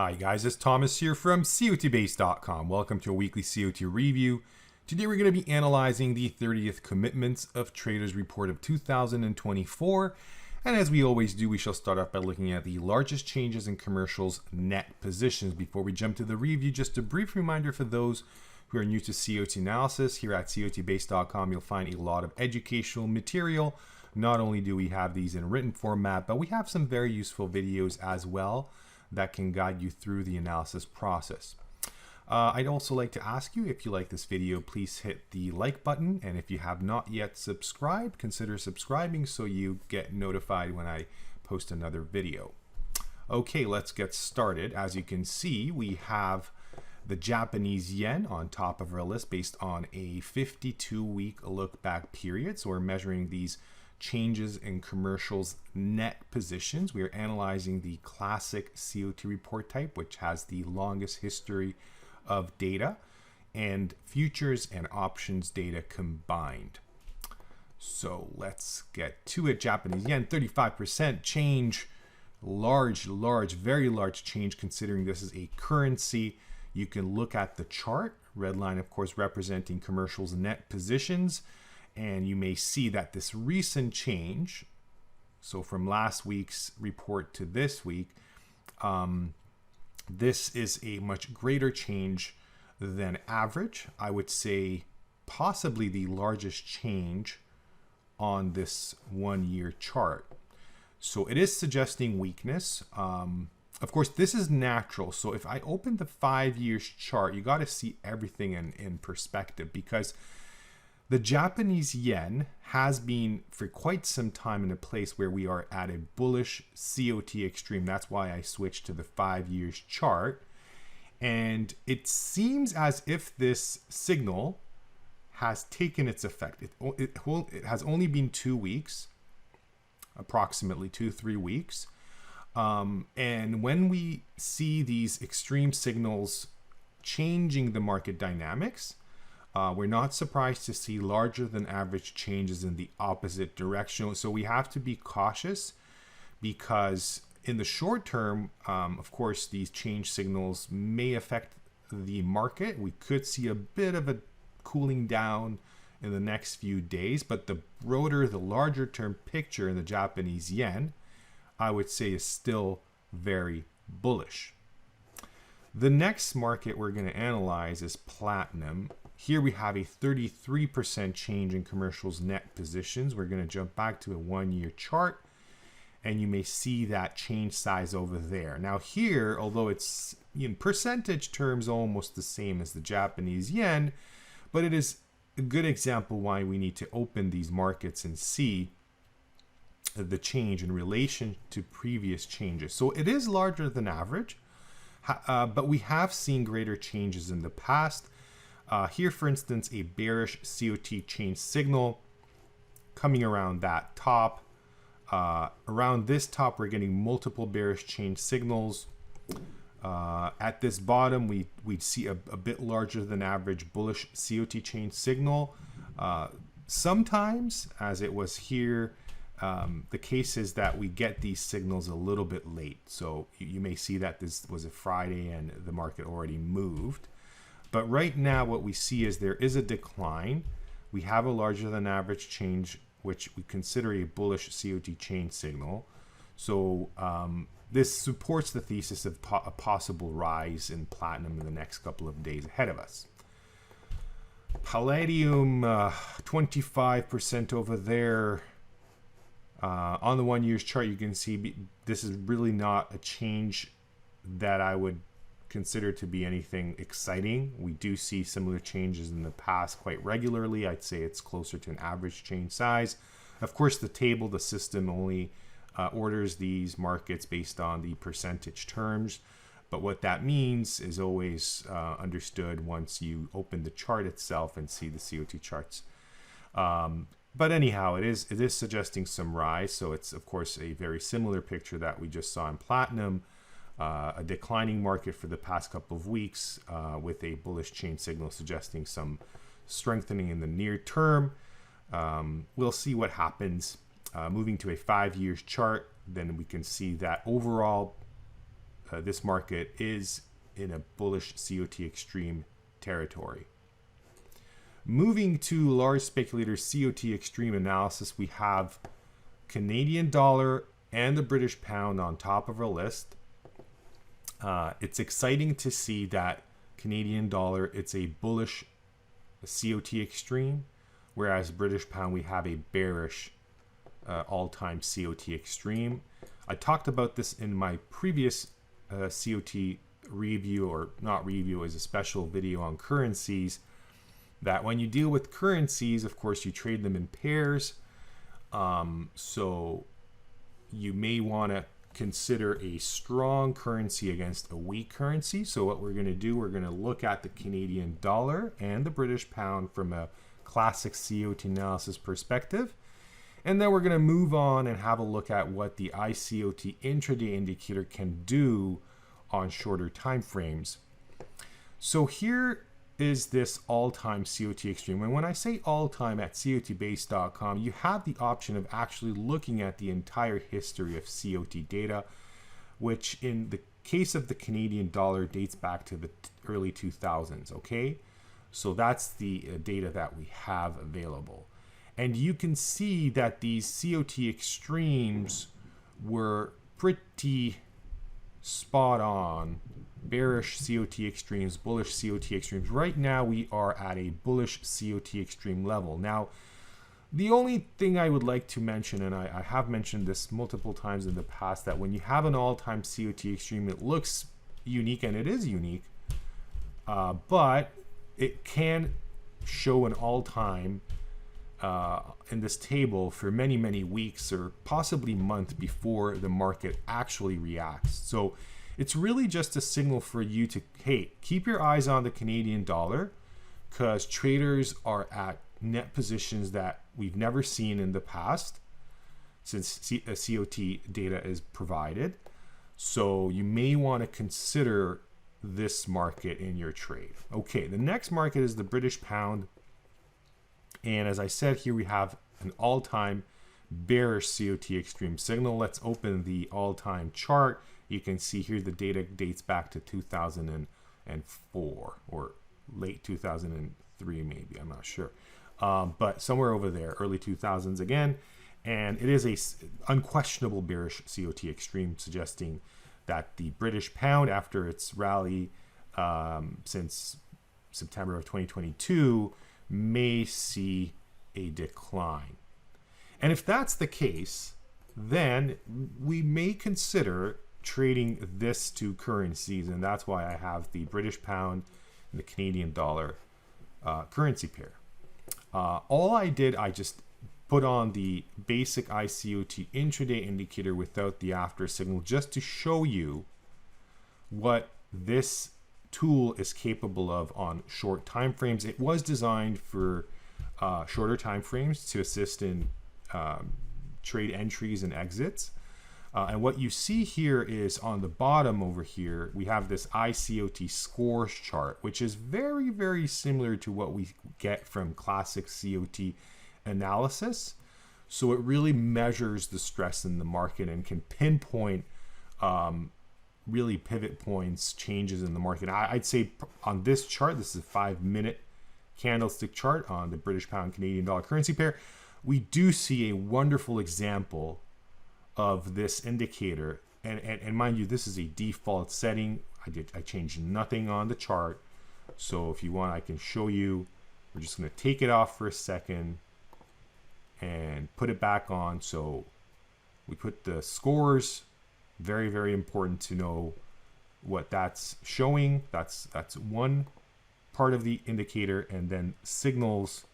Hi guys, it's Thomas here from COTBASE.com. Welcome to a weekly COT review. Today we're going to be analyzing the 30th Commitments of Traders Report of 2024. And as we always do, we shall start off by looking at the largest changes in commercials net positions. Before we jump to the review, just a brief reminder for those who are new to COT analysis. Here at COTBASE.com, you'll find a lot of educational material. Not only do we have these in written format, but we have some very useful videos as well that can guide you through the analysis process. I'd also like to ask you, if you like this video, please hit the like button. And if you have not yet subscribed, consider subscribing so you get notified when I post another video. Okay, let's get started. As you can see, we have the Japanese yen on top of our list based on a 52-week look-back period. So we're measuring these changes in commercials net positions. We are analyzing the classic COT report type, which has the longest history of data, and futures and options data combined. So let's get to it. Japanese yen, 35% change. Large, very large change considering this is a currency. You can look at the chart. Red line, of course, representing commercials net positions. And you may see that this recent change, so from last week's report to this week, this is a much greater change than average. I would say possibly the largest change on this 1 year chart. So it is suggesting weakness. Of course, this is natural. So if I open the 5 years chart, you got to see everything in perspective, because the Japanese yen has been for quite some time in a place where we are at a bullish COT extreme. That's why I switched to the 5 years chart. And it seems as if this signal has taken its effect. It has only been 2 weeks, approximately 2-3 weeks. And when we see these extreme signals changing the market dynamics, we're not surprised to see larger than average changes in the opposite direction. So we have to be cautious, because in the short term, of course, these change signals may affect the market. We could see a bit of a cooling down in the next few days, but the broader, the larger term picture in the Japanese yen, I would say, is still very bullish. The next market we're going to analyze is platinum. Here we have a 33% change in commercials net positions. We're going to jump back to a 1 year chart, and you may see that change size over there. Now here, although it's in percentage terms almost the same as the Japanese yen, but it is a good example why we need to open these markets and see the change in relation to previous changes. So it is larger than average, but we have seen greater changes in the past. Here, for instance, a bearish COT change signal coming around that top. Around this top, we're getting multiple bearish change signals. At this bottom, we'd see a bit larger than average bullish COT change signal. Sometimes, as it was here, the case is that we get these signals a little bit late. So you may see that this was a Friday and the market already moved. But right now, what we see is there is a decline. We have a larger than average change, which we consider a bullish COT change signal. So this supports the thesis of a possible rise in platinum in the next couple of days ahead of us. Palladium, 25% over there. On the 1 year chart, you can see this is really not a change that I would consider to be anything exciting. We do see similar changes in the past quite regularly. I'd say it's closer to an average change size. Of course, the table, the system only orders these markets based on the percentage terms. But what that means is always understood once you open the chart itself and see the COT charts. But anyhow, it is suggesting some rise. So it's, of course, a very similar picture that we just saw in platinum. A declining market for the past couple of weeks with a bullish change signal suggesting some strengthening in the near term. We'll see what happens. Moving to a 5 year chart, then we can see that overall this market is in a bullish COT Extreme territory. Moving to large speculator COT Extreme analysis, we have Canadian dollar and the British pound on top of our list. It's exciting to see that Canadian dollar, it's a bullish COT Extreme, whereas British pound, we have a bearish all-time COT Extreme. I talked about this in my previous COT review, or not review, as a special video on currencies, that when you deal with currencies, of course, you trade them in pairs. So you may want to consider a strong currency against a weak currency. So what we're going to do, we're going to look at the Canadian dollar and the British pound from a classic COT analysis perspective. And then we're going to move on and have a look at what the iCOT intraday indicator can do on shorter time frames. So here is this all-time COT Extreme. And when I say all-time at COTBASE.com, you have the option of actually looking at the entire history of COT data, which in the case of the Canadian dollar dates back to the early 2000s, okay? So that's the data that we have available. And you can see that these COT Extremes were pretty spot on. Bearish COT Extremes, bullish COT Extremes. Right now we are at a bullish COT Extreme level. Now, the only thing I would like to mention, and I have mentioned this multiple times in the past, that when you have an all-time COT Extreme, it looks unique, and it is unique, but it can show an all-time in this table for many, many weeks or possibly months before the market actually reacts. So it's really just a signal for you to, hey, keep your eyes on the Canadian dollar, because traders are at net positions that we've never seen in the past since COT data is provided. So you may want to consider this market in your trade. Okay, the next market is the British pound. And as I said, here we have an all-time bearish COT Extreme signal. Let's open the all-time chart. You can see here the data dates back to 2004 or late 2003 maybe, I'm not sure. But somewhere over there, early 2000s again. And it is a unquestionable bearish COT Extreme, suggesting that the British pound, after its rally since September of 2022, may see a decline. And if that's the case, then we may consider trading this two currencies, and that's why I have the British pound and the Canadian dollar currency pair. All I did, I just put on the basic iCOT intraday indicator without the AfterSignal, just to show you what this tool is capable of on short time frames. It was designed for shorter time frames to assist in trade entries and exits. And what you see here is on the bottom over here, we have this iCOT scores chart, which is very, very similar to what we get from classic COT analysis. So it really measures the stress in the market and can pinpoint really pivot points, changes in the market. I'd say on this chart, this is a 5-minute candlestick chart on the British pound Canadian dollar currency pair. We do see a wonderful example of this indicator, and mind you, this is a default setting. I changed nothing on the chart, so if you want, I can show you. We're just going to take it off for a second and put it back on. So we put the scores. Very, very important to know what that's showing. That's one part of the indicator, and then signals,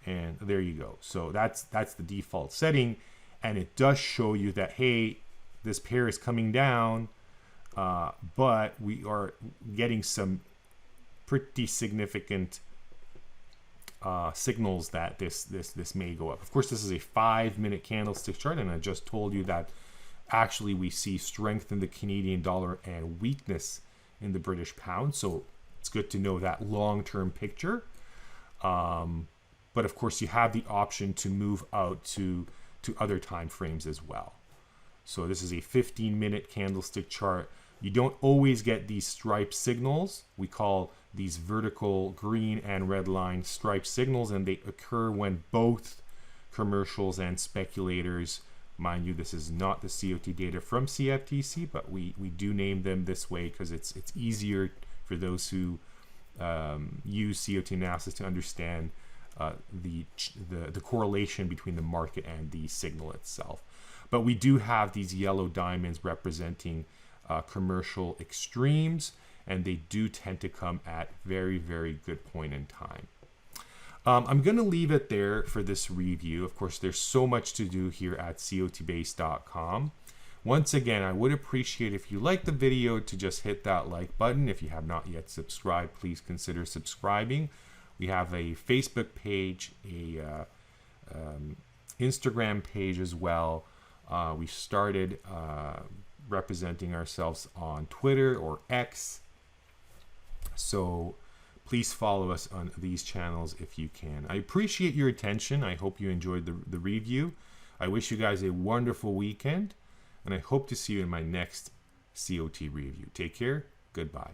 and there you go. So that's the default setting. And it does show you that, hey, this pair is coming down, but we are getting some pretty significant signals that this may go up. Of course, this is a 5-minute candlestick chart, and I just told you that actually we see strength in the Canadian dollar and weakness in the British pound. So it's good to know that long-term picture. But of course, you have the option to move out to other time frames as well. So this is a 15-minute candlestick chart. You don't always get these stripe signals. We call these vertical green and red line stripe signals, and they occur when both commercials and speculators, mind you, this is not the COT data from CFTC, but we do name them this way because it's easier for those who use COT analysis to understand the correlation between the market and the signal itself. But we do have these yellow diamonds representing commercial extremes, and they do tend to come at very, very good point in time. I'm going to leave it there for this review. Of course, there's so much to do here at COTBASE.com. Once again, I would appreciate if you like the video to just hit that like button. If you have not yet subscribed, please consider subscribing. We have a Facebook page, a Instagram page as well. We started representing ourselves on Twitter or X. So please follow us on these channels if you can. I appreciate your attention. I hope you enjoyed the review. I wish you guys a wonderful weekend, and I hope to see you in my next COT review. Take care. Goodbye.